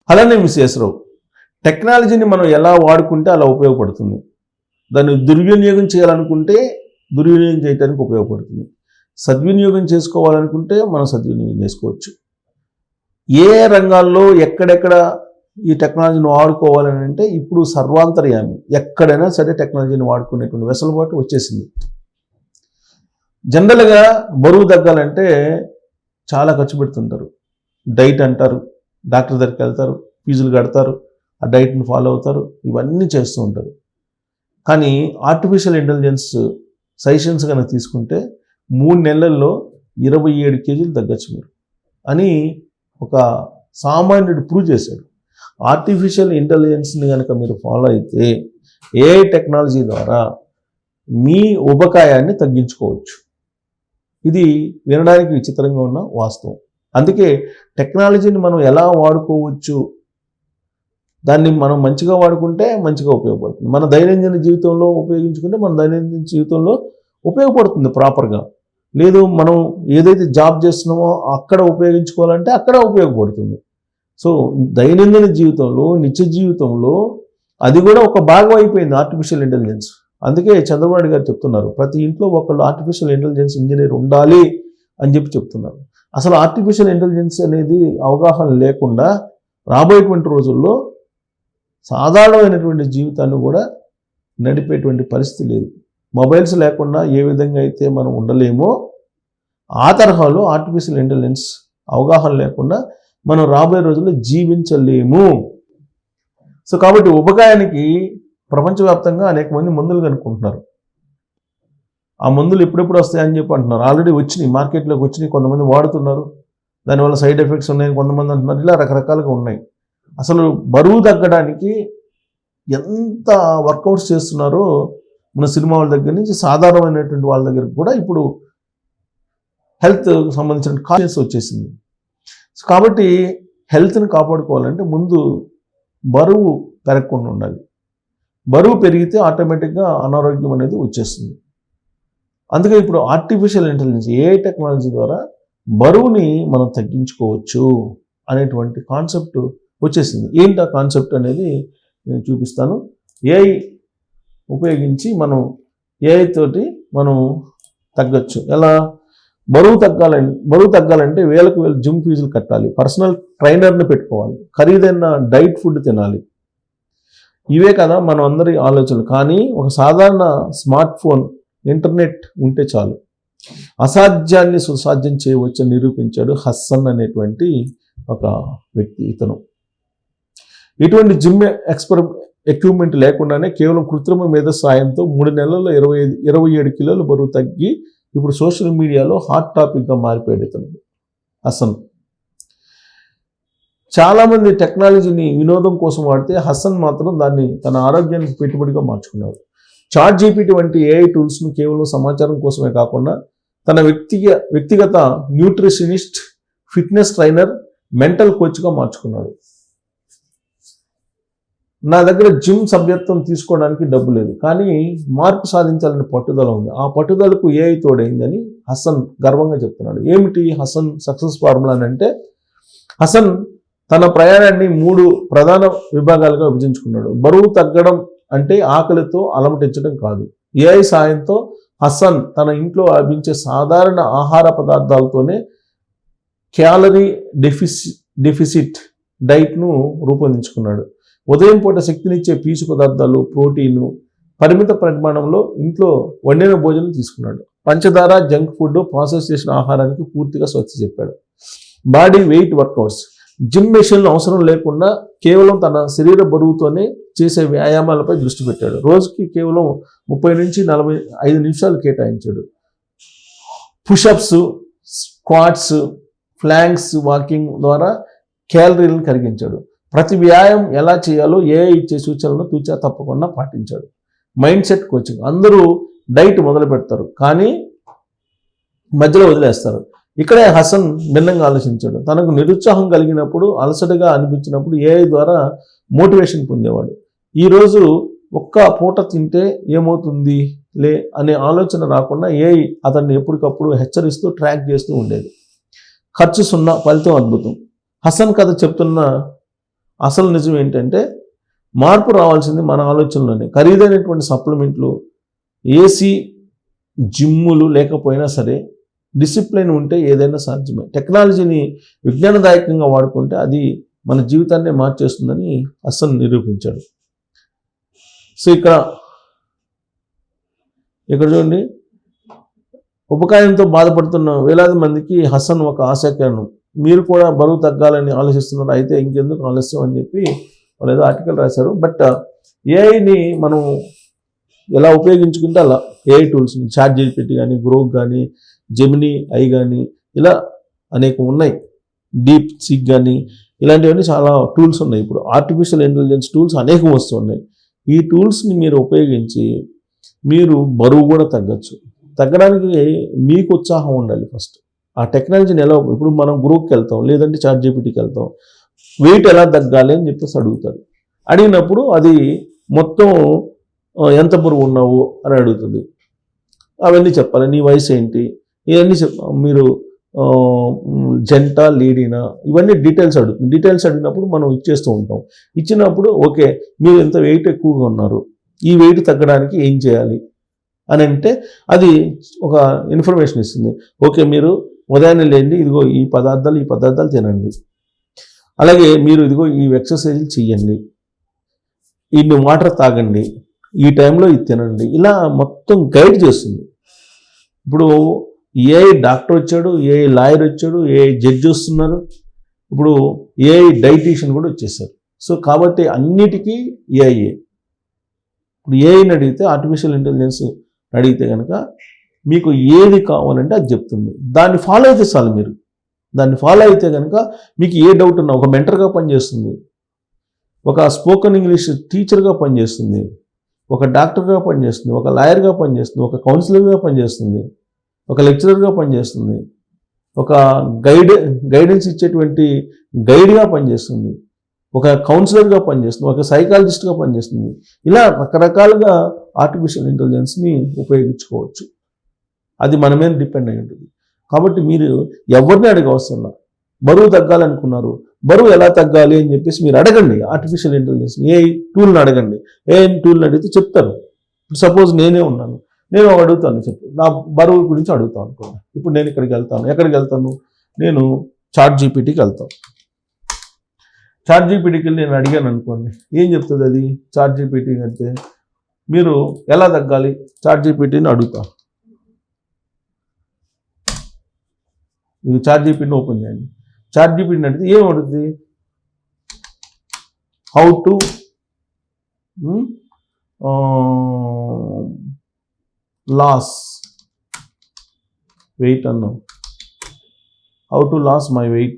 అలానే మిస్సెస్రావు, టెక్నాలజీని మనం ఎలా వాడుకుంటే అలా ఉపయోగపడుతుంది, దాన్ని దుర్వినియోగం చేయాలనుకుంటే దుర్వినియోగం చేయడానికి ఉపయోగపడుతుంది, సద్వినియోగం చేసుకోవాలనుకుంటే మనం సద్వినియోగం చేసుకోవచ్చు. ఏ రంగాల్లో ఎక్కడెక్కడ ఈ టెక్నాలజీని వాడుకోవాలని అంటే ఇప్పుడు సర్వాంతర్యామి, ఎక్కడైనా సరే టెక్నాలజీని వాడుకునేటువంటి వెసులుబాటు వచ్చేసింది. జనరల్గా బరువు తగ్గాలంటే చాలా ఖర్చు పెడుతుంటారు. డైట్ అంటారు, డాక్టర్ దగ్గరికి వెళ్తారు, ఫీజులు కడతారు, ఆ డైట్ని ఫాలో అవుతారు, ఇవన్నీ చేస్తూ ఉంటారు. కానీ ఆర్టిఫిషియల్ ఇంటెలిజెన్స్ సజెషన్స్ కనుక తీసుకుంటే 3 నెలల్లో 27 కేజీలు తగ్గచ్చు మీరు అని ఒక సామాన్యుడు ప్రూవ్ చేశాడు. ఆర్టిఫిషియల్ ఇంటెలిజెన్స్ని కనుక మీరు ఫాలో అయితే ఏఐ టెక్నాలజీ ద్వారా మీ ఉబకాయాన్ని తగ్గించుకోవచ్చు. ఇది వినడానికి విచిత్రంగా ఉన్న వాస్తవం. అందుకే టెక్నాలజీని మనం ఎలా వాడుకోవచ్చు, దాన్ని మనం మంచిగా వాడుకుంటే మంచిగా ఉపయోగపడుతుంది, మన దైనందిన జీవితంలో ఉపయోగించుకుంటే మన దైనందిన జీవితంలో ఉపయోగపడుతుంది ప్రాపర్గా. లేదు మనం ఏదైతే జాబ్ చేస్తున్నామో అక్కడ ఉపయోగించుకోవాలంటే అక్కడ ఉపయోగపడుతుంది. సో దైనందిన జీవితంలో, నిత్య జీవితంలో అది కూడా ఒక భాగం అయిపోయింది ఆర్టిఫిషియల్ ఇంటెలిజెన్స్. అందుకే చంద్రబాబు గారు చెప్తున్నారు ప్రతి ఇంట్లో ఒకళ్ళు ఆర్టిఫిషియల్ ఇంటెలిజెన్స్ ఇంజనీర్ ఉండాలి అని చెప్తున్నారు. అసలు ఆర్టిఫిషియల్ ఇంటెలిజెన్స్ అనేది అవగాహన లేకుండా రాబోయేటువంటి రోజుల్లో సాధారణమైనటువంటి జీవితాన్ని కూడా నడిపేటువంటి పరిస్థితి లేదు. మొబైల్స్ లేకుండా ఏ విధంగా అయితే మనం ఉండలేమో ఆ తరహాలో ఆర్టిఫిషియల్ ఇంటెలిజెన్స్ అవగాహన లేకుండా మనం రాబోయే రోజుల్లో జీవించలేము. సో కాబట్టి ఉపకాయానికి ప్రపంచవ్యాప్తంగా అనేక మంది మందులు కనుక్కుంటున్నారు. ఆ మందులు ఎప్పుడెప్పుడు వస్తాయని చెప్పి అంటున్నారు. ఆల్రెడీ వచ్చినాయి, మార్కెట్లోకి వచ్చినాయి, కొంతమంది వాడుతున్నారు, దానివల్ల సైడ్ ఎఫెక్ట్స్ ఉన్నాయని కొంతమంది అంటున్నారు. ఇలా రకరకాలుగా ఉన్నాయి. అసలు బరువు తగ్గడానికి ఎంత వర్కౌట్స్ చేస్తున్నారో మన సినిమా వాళ్ళ దగ్గర నుంచి సాధారణమైనటువంటి వాళ్ళ దగ్గర కూడా ఇప్పుడు హెల్త్ సంబంధించిన కాన్షియస్ వచ్చేసింది. సో కాబట్టి హెల్త్ని కాపాడుకోవాలంటే ముందు బరువు పెరగకుండా ఉండాలి. బరువు పెరిగితే ఆటోమేటిక్గా అనారోగ్యం అనేది వచ్చేస్తుంది. అందుకే ఇప్పుడు ఆర్టిఫిషియల్ ఇంటెలిజెన్స్ ఏఐ టెక్నాలజీ ద్వారా బరువుని మనం తగ్గించుకోవచ్చు అనేటువంటి కాన్సెప్ట్ వచ్చేసింది. ఏంటి ఆ కాన్సెప్ట్ అనేది నేను చూపిస్తాను. ఏఐ ఉపయోగించి మనం ఏఐ తోటి మనం తగ్గచ్చు. ఎలా? బరువు తగ్గాలంటే వేలకు వేలు జిమ్ ఫీజులు కట్టాలి, పర్సనల్ ట్రైనర్ని పెట్టుకోవాలి, ఖరీదైన డైట్ ఫుడ్ తినాలి. ఇవే కదా మనం అందరి ఆలోచనలు. కానీ ఒక సాధారణ స్మార్ట్ ఫోన్, ఇంటర్నెట్ ఉంటే చాలు అసాధ్యాన్ని సుసాధ్యం చేయవచ్చని నిరూపించాడు హస్సన్ అనేటువంటి ఒక వ్యక్తి. ఇతను ఇటువంటి జిమ్ ఎక్విప్మెంట్ లేకుండానే కేవలం కృత్రిమ మేధస్సు సాయంతో 3 నెలల్లో 27 కిలోలు బరువు తగ్గి ఇప్పుడు సోషల్ మీడియాలో హాట్ టాపిక్గా మారిపోయాడు ఇతను హసన్. చాలామంది టెక్నాలజీని వినోదం కోసం వాడితే హసన్ మాత్రం దాన్ని తన ఆరోగ్యానికి పెట్టుబడిగా మార్చుకున్నారు. చాట్ జీపీటీ వంటి ఏఐ టూల్స్ను కేవలం సమాచారం కోసమే కాకుండా తన వ్యక్తిగత న్యూట్రిషనిస్ట్, ఫిట్నెస్ ట్రైనర్, మెంటల్ కోచ్గా మార్చుకున్నాడు. నా దగ్గర జిమ్ సభ్యత్వం తీసుకోవడానికి డబ్బు లేదు, కానీ మార్పు సాధించాలని పట్టుదల ఉంది. ఆ పట్టుదలకు ఏఐ తోడైందని హసన్ గర్వంగా చెప్తున్నాడు. ఏమిటి హసన్ సక్సెస్ ఫార్ములా అంటే, హసన్ తన ప్రయాణాన్ని 3 ప్రధాన విభాగాలుగా విభజించుకున్నాడు. బరువు తగ్గడం అంటే ఆకలితో అలమటించడం కాదు. ఏఐ సాయంతో హసన్ తన ఇంట్లో లభించే సాధారణ ఆహార పదార్థాలతోనే క్యాలరీ డెఫిసిట్ డైట్ను రూపొందించుకున్నాడు. ఉదయం పూట శక్తినిచ్చే పీచు పదార్థాలు, ప్రోటీను పరిమిత పరిమాణంలో ఇంట్లో వండిన భోజనం తీసుకున్నాడు. పంచదార, జంక్ ఫుడ్, ప్రాసెస్ చేసిన ఆహారానికి పూర్తిగా స్వచ్ఛ చెప్పాడు. బాడీ వెయిట్ వర్కౌట్స్, జిమ్ మెషిన్లు అవసరం లేకుండా కేవలం తన శరీర బరువుతోనే చేసే వ్యాయామాలపై దృష్టి పెట్టాడు. రోజుకి కేవలం 30 నుంచి 45 నిమిషాలు కేటాయించాడు. పుషప్స్, స్క్వాట్స్, ఫ్లాంక్స్, వాకింగ్ ద్వారా క్యాలరీలను కరిగించాడు. ప్రతి వ్యాయామం ఎలా చేయాలో ఏఐ ఇచ్చే సూచనలను తూచా తప్పకుండా పాటించాడు. మైండ్ సెట్ కోచింగ్, అందరూ డైట్ మొదలు పెడతారు కానీ మధ్యలో వదిలేస్తారు. ఇక్కడే హసన్ భిన్నంగా ఆలోచించాడు. తనకు నిరుత్సాహం కలిగినప్పుడు, అలసటగా అనిపించినప్పుడు ఏఐ ద్వారా మోటివేషన్ పొందేవాడు. ఈరోజు ఒక్క పూట తింటే ఏమవుతుంది లే అనే ఆలోచన రాకుండా ఏఐ అతన్ని ఎప్పటికప్పుడు హెచ్చరిస్తూ ట్రాక్ చేస్తూ ఉండేది. ఖర్చు 0, ఫలితం అద్భుతం. హసన్ కథ చెప్తున్న అసలు నిజం ఏంటంటే మార్పు రావాల్సింది మన ఆలోచనలోనే. ఖరీదైనటువంటి సప్లిమెంట్లు, ఏసీ జిమ్ములు లేకపోయినా సరే డిసిప్లిన్ ఉంటే ఏదైనా సాధ్యమే. టెక్నాలజీని విజ్ఞానదాయకంగా వాడుకుంటే అది మన జీవితాన్ని మార్చేస్తుందని అస్సలు నిరూపించాడు. సో ఇక్కడ చూడండి, ఉపకాయంతో బాధపడుతున్న వేలాది మందికి హసన్ ఒక ఆశాకిరణం. మీరు కూడా బరువు తగ్గాలని ఆలోచిస్తున్నారు, అయితే ఇంకెందుకు ఆలస్యం అని చెప్పి వాళ్ళు ఏదో ఆర్టికల్ రాశారు. బట్ ఏఐని మనం ఎలా ఉపయోగించుకుంటే అలా ఏఐ టూల్స్ని ChatGPT కానీ, గ్రోక్ కానీ, జెమినీ ఐ కానీ ఇలా అనేకం ఉన్నాయి, డీప్ సీక్ కానీ, ఇలాంటివన్నీ చాలా టూల్స్ ఉన్నాయి. ఇప్పుడు ఆర్టిఫిషియల్ ఇంటెలిజెన్స్ టూల్స్ అనేకం వస్తున్నాయి. ఈ టూల్స్ని మీరు ఉపయోగించి మీరు బరువు కూడా తగ్గచ్చు. తగ్గడానికి మీకు ఉత్సాహం ఉండాలి. ఫస్ట్ ఆ టెక్నాలజీని ఎలా, ఇప్పుడు మనం గ్రూప్కి వెళ్తాం, లేదంటే ChatGPTకి వెళ్తాం, వెయిట్ ఎలా తగ్గాలి అని చెప్పేసి అడుగుతారు. అడిగినప్పుడు అది మొత్తం ఎంత బరువు ఉన్నావు అని అడుగుతుంది. అవన్నీ చెప్పాలి. నీ వయసు ఏంటి, ఇవన్నీ మీరు జంటా లేడీనా, ఇవన్నీ డీటెయిల్స్ అడుగుతుంది. డీటెయిల్స్ అడిగినప్పుడు మనం ఇచ్చేస్తూ ఉంటాం. ఇచ్చినప్పుడు ఓకే మీరు ఎంత వెయిట్ ఎక్కువగా ఉన్నారు, ఈ వెయిట్ తగ్గడానికి ఏం చేయాలి అని అంటే అది ఒక ఇన్ఫర్మేషన్ ఇస్తుంది. ఓకే మీరు ఉదయాన్నే లేండి, ఇదిగో ఈ పదార్థాలు తినండి, అలాగే మీరు ఇదిగో ఈ ఎక్సర్సైజ్లు చెయ్యండి, ఇన్ని వాటర్ తాగండి, ఈ టైంలో ఇది తినండి, ఇలా మొత్తం గైడ్ చేస్తుంది. ఇప్పుడు ఏ డాక్టర్ వచ్చాడు, ఏ లాయర్ వచ్చాడు, ఏ జడ్జి వస్తున్నారు, ఇప్పుడు ఏ డైటీషియన్ కూడా వచ్చేసారు. సో కాబట్టి అన్నిటికీ ఏఐ. ఇప్పుడు ఏఐని అడిగితే, ఆర్టిఫిషియల్ ఇంటెలిజెన్స్ అడిగితే కనుక మీకు ఏది కావాలంటే అది చెప్తుంది. దాన్ని ఫాలో అయితే చాలు. మీరు దాన్ని ఫాలో అయితే కనుక మీకు ఏ డౌట్ ఉన్నా, ఒక మెంటర్గా పనిచేస్తుంది, ఒక స్పోకెన్ ఇంగ్లీష్ టీచర్గా పనిచేస్తుంది, ఒక డాక్టర్గా పనిచేస్తుంది, ఒక లాయర్గా పనిచేస్తుంది, ఒక కౌన్సిలర్గా పనిచేస్తుంది, ఒక లెక్చరర్గా పనిచేస్తుంది, ఒక గైడెన్స్ ఇచ్చేటువంటి గైడ్గా పనిచేస్తుంది, ఒక కౌన్సిలర్గా పనిచేస్తుంది, ఒక సైకాలజిస్ట్గా పనిచేస్తుంది. ఇలా రకరకాలుగా ఆర్టిఫిషియల్ ఇంటెలిజెన్స్ని ఉపయోగించుకోవచ్చు. అది మన మీద డిపెండ్ అయి ఉంటుంది. కాబట్టి మీరు ఎవరిని అడగవసరం, బరువు తగ్గాలనుకున్నారు, బరువు ఎలా తగ్గాలి అని చెప్పేసి మీరు అడగండి ఆర్టిఫిషియల్ ఇంటెలిజెన్స్. ఏ టూల్ని అడగండి, ఏ టూల్ని అడిగితే చెప్తారు. సపోజ్ నేనే ఉన్నాను, నేను అడుగుతాను, చెప్పు నా బరువు గురించి అడుగుతాను అనుకోండి. ఇప్పుడు నేను ఎక్కడికి వెళ్తాను, నేను ChatGPTకి వెళ్తాను. ChatGPTకి వెళ్ళి నేను అడిగాను అనుకోండి, ఏం చెప్తుంది అది? ChatGPT అంటే మీరు ఎలా తగ్గాలి, ChatGPTని అడుగుతాను. ఇది ChatGPTని ఓపెన్ చేయండి. ChatGPTని అడిగితే ఏం అడుగుతుంది? హౌ టు లాస్ వెయిట్ అన్నాం, how to lose my weight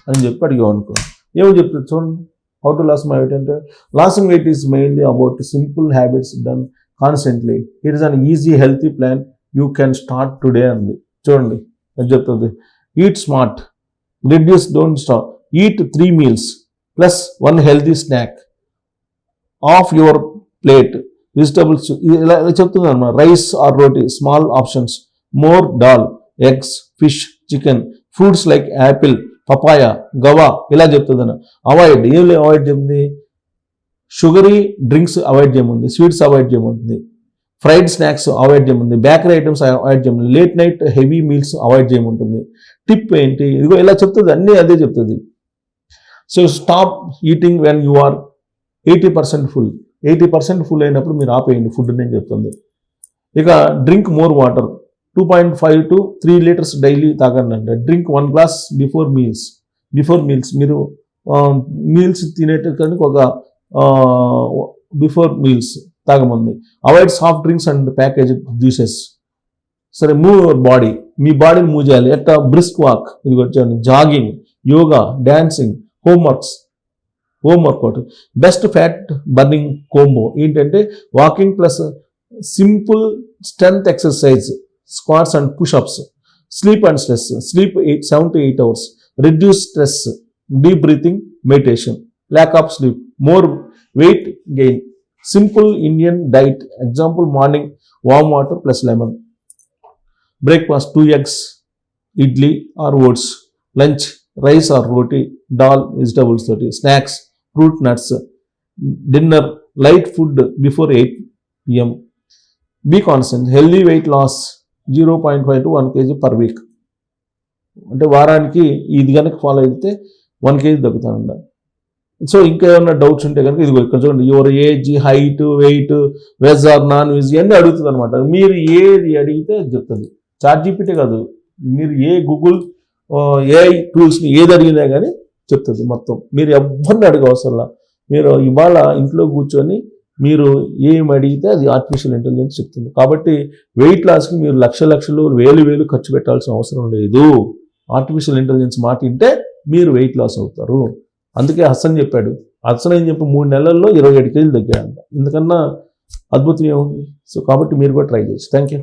అని చెప్పి అడిగాం అనుకో, ఏమో చెప్తుంది చూడండి. How to lose my weight అంటే losing weight is mainly about simple habits done constantly. It is an easy healthy plan you can start today అంది. చూడండి అది చెప్తుంది. Eat smart, reduce, don't stop, eat 3 meals plus 1 healthy snack of your plate, vegetables, ఇలా చెప్తుంది అన్నమాట. Rice or roti, small options, more dal, eggs, fish, chicken, fruits like apple, papaya, guava, ఇలా చెప్తుంది అన్న. అవాయిడ్, ఏం అవాయిడ్ చేయమంది? షుగరీ డ్రింక్స్ అవాయిడ్ చేయమంది, sweets avoid చేయమంటుంది, ఫ్రైడ్ స్నాక్స్ అవాయిడ్ చేయమంది, బేకరీ ఐటమ్స్ అవాయిడ్ చేయమంది, late night heavy meals avoid చేయమంటుంది. టిప్ ఏంటి? ఇదిగో ఇలా చెప్తుంది, అన్నీ అదే చెప్తుంది. So stop eating when you are 80% full. 80% full అయినప్పుడు మీరు ఆపేయండి ఫుడ్ అని చెప్తుంది. ఇక drink more water, 2.5 to 3 liters daily తాగండి అంటే. Drink 1 glass before meals. మీరు మీల్స్ తినేటానికి ఒక బిఫోర్ మీల్స్ తాగమంది. Avoid soft drinks and package juices. సరే, మూవ్ యువర్ బాడీ, మీ బాడీని మూవ్ చేయాలి. ఎట్లా? బ్రిస్క్ వాక్, ఇది వచ్చాను, jogging, yoga, dancing, home workout. Best fat burning combo ఏంటంటే walking plus simple strength exercise, squats and pushups. Sleep and stress, sleep 7 to 8 hours, reduce stress, deep breathing, meditation. Lack of sleep, more weight gain. Simple Indian diet, example morning warm water plus lemon. Breakfast 2 eggs, idli or oats. Lunch rice or roti, dal vegetables తోటి, snacks, fruit nuts, dinner, light food before 8 PM. Be constant, healthy weight loss 0.5 to 1 kg per week. అంటే వారానికి ఇది కనుక follow అయితే 1 kg తగ్గుతానండి. So ఇంకా ఏమన్నా doubts ఉంటే కనుక ఇదిగో ఇక్కడ చూడండి, your age, height, weight, veg or non veg ఇవన్నీ అడుగుతుంది అనమాట. మీరు ఏది అడిగితే అది చెప్తుంది. ChatGPT కాదు, మీరు ఏ గూగుల్ AI టూల్స్ని ఏది అడిగినా కానీ చెప్తుంది మొత్తం. మీరు ఎవరిని అడగవసరంలా. మీరు ఇవాళ ఇంట్లో కూర్చొని మీరు ఏం అడిగితే అది ఆర్టిఫిషియల్ ఇంటెలిజెన్స్ చెప్తుంది. కాబట్టి వెయిట్ లాస్కి మీరు లక్షలు వేలు ఖర్చు పెట్టాల్సిన అవసరం లేదు. ఆర్టిఫిషియల్ ఇంటెలిజెన్స్ మాట వింటే మీరు వెయిట్ లాస్ అవుతారు. అందుకే హసన్ చెప్పాడు. హసన్ ఏం చెప్పి 3 నెలల్లో 27 kg తగ్గాడంట. ఇందుకన్నా అద్భుతం ఏముంది? సో కాబట్టి మీరు కూడా ట్రై చేయొచ్చు. Thank you.